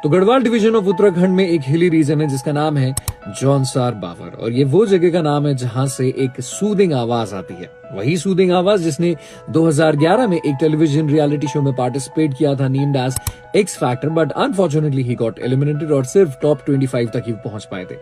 तो Garhwal division of Uttarakhand में एक हिली रीजन है जिसका नाम है जौनसार बावर, और ये वो जगह का नाम है जहां से एक सूदिंग आवाज आती है। वही सूदिंग आवाज जिसने 2011 में एक टेलीविजन रियलिटी शो में पार्टिसिपेट किया था named as X factor, but unfortunately he got eliminated और सिर्फ टॉप 25 तक ही पहुंच पाए थे।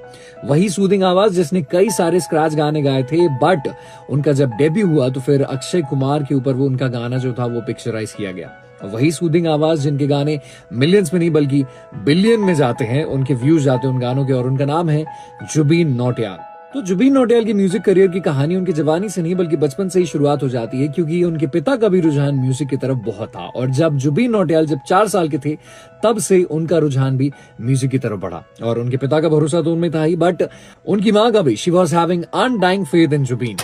वही सूदिंग आवाज जिसने कई सारे स्क्रैच गाने गाए थे, बट उनका जब डेब्यू हुआ तो फिर अक्षय कुमार के ऊपर वो उनका गाना जो था वो पिक्चराइज किया गया। वही सूदिंग आवाज जिनके गाने मिलियंस में नहीं बल्कि बिलियन में जाते हैं, उनके व्यूज जाते हैं उन गानों के, और उनका नाम है जुबीन नौटियाल। तो जुबीन नौटियाल की म्यूजिक करियर की कहानी उनकी जवानी से नहीं बल्कि बचपन से ही शुरुआत हो जाती है, क्योंकि उनके पिता का भी रुझान म्यूजिक की तरफ बहुत था, और जब जुबीन नौटियाल जब 4 साल के थे तब से उनका रुझान भी म्यूजिक की तरफ बढ़ा। और उनके पिता का भरोसा तो उनमें था ही, बट उनकी माँ का भी, she was having undying faith in Zubeen.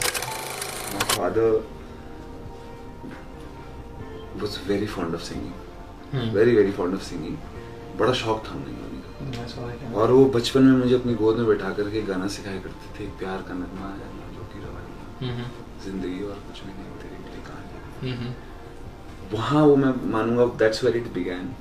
was very fond of singing, very fond of singing. बड़ा शौक था उन्हें गाने का, और वो बचपन में मुझे अपनी गोद में बैठा करके गाना सिखाया करते थे। प्यार का नगमा है ना जो की रवानी, जिंदगी और कुछ भी नहीं तेरी मेरी कहानी। वहाँ वो मैं मानूंगा that's where it began.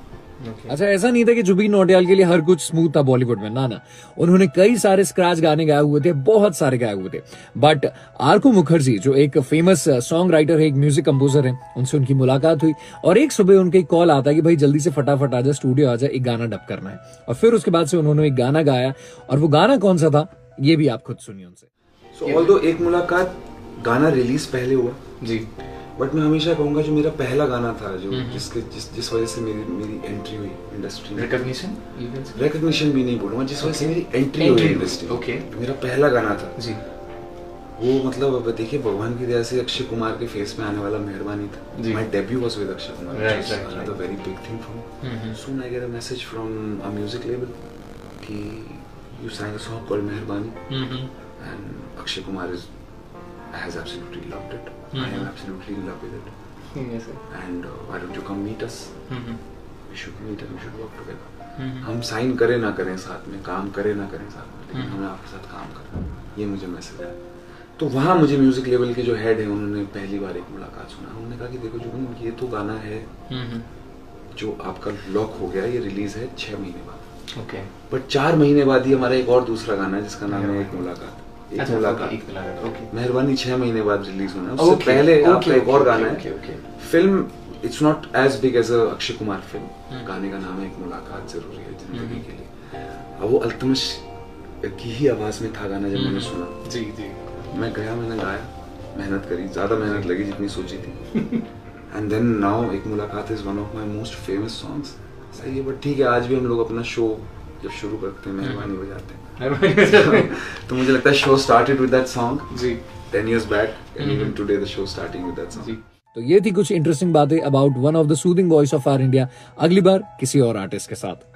अच्छा, ऐसा नहीं था कि जुबीन नौटियाल के लिए हर कुछ स्मूथ था बॉलीवुड में, ना, उन्होंने कई सारे स्क्रैच गाने गाए हुए थे, बहुत सारे गाए हुए थे। बट आरकू मुखर्जी जो एक फेमस सॉन्ग राइटर है, एक म्यूजिक कंपोजर है, उनसे उनकी मुलाकात हुई और एक सुबह उनके कॉल आता है कि भाई जल्दी से फटाफट आजा, स्टूडियो आजा, एक गाना डब करना है। और फिर उसके बाद से उन्होंने एक गाना गाया, और वो गाना कौन सा था ये भी आप खुद सुनिए उनसे। So although एक मुलाकात गाना रिलीज पहले हुआ जी, बट मैं हमेशा कहूंगा जो मेरा पहला गाना था, जो जिस वजह से मेरी एंट्री हुई इंडस्ट्री में, रिकॉग्निशन भी नहीं बोलूंगा, जिस वजह से मेरी एंट्री हुई इंडस्ट्री में, मेरा पहला गाना था जी। वो मतलब अब देखिए भगवान की दया से अक्षय कुमार के फेस में आने वाला मेहरबानी था। My debut was with Akshay Kumar, right, a very big thing for me. Soon I get a message from a music label कि you sang a song called Meherbaani, and Akshay Kumar has absolutely loved it. I am absolutely in love with it. Yes, sir. And why don't you come meet us? We should meet and we should work together. हम sign करें ना करें साथ में, काम करें ना करें साथ में, लेकिन हमें आपके साथ काम करना, ये मुझे मैसेज है। तो वहाँ मुझे म्यूजिक लेवल के जो हेड है उन्होंने पहली बार एक मुलाकात सुना। उन्होंने कहा कि देखो जुबिन, ये तो गाना है जो आपका लॉक हो गया, ये रिलीज है 6 महीने बाद। ओके, बट 4 महीने बाद ही हमारा एक और दूसरा गाना है जिसका नाम है एक मुलाकात। एक मुलाकात मेहरबानी 6 महीने बाद रिलीज होना है। उससे पहले आपका एक और गाना है। Film it's not as big as a Akshay Kumar film. गाने का नाम है एक मुलाकात जरूरी है जिंदगी के लिए। अब वो अल्तमश की ही आवाज में था गाना। जब मैंने सुना जी, मैं गया, मैंने गाया, मेहनत करी, ज्यादा मेहनत लगी जितनी सोची थी। एंड देन नाउ एक मुलाकात is one of my most famous songs. सही है, बट ठीक है, आज भी हम लोग अपना शो जब शुरू करते हैं मेहरबानी बजाते हैं। तो मुझे लगता है show started with that song जी 10 years back, and even today the show starting with that song. तो ये थी कुछ इंटरेस्टिंग बातें about one of the soothing voice of our India. अगली बार किसी और आर्टिस्ट के साथ।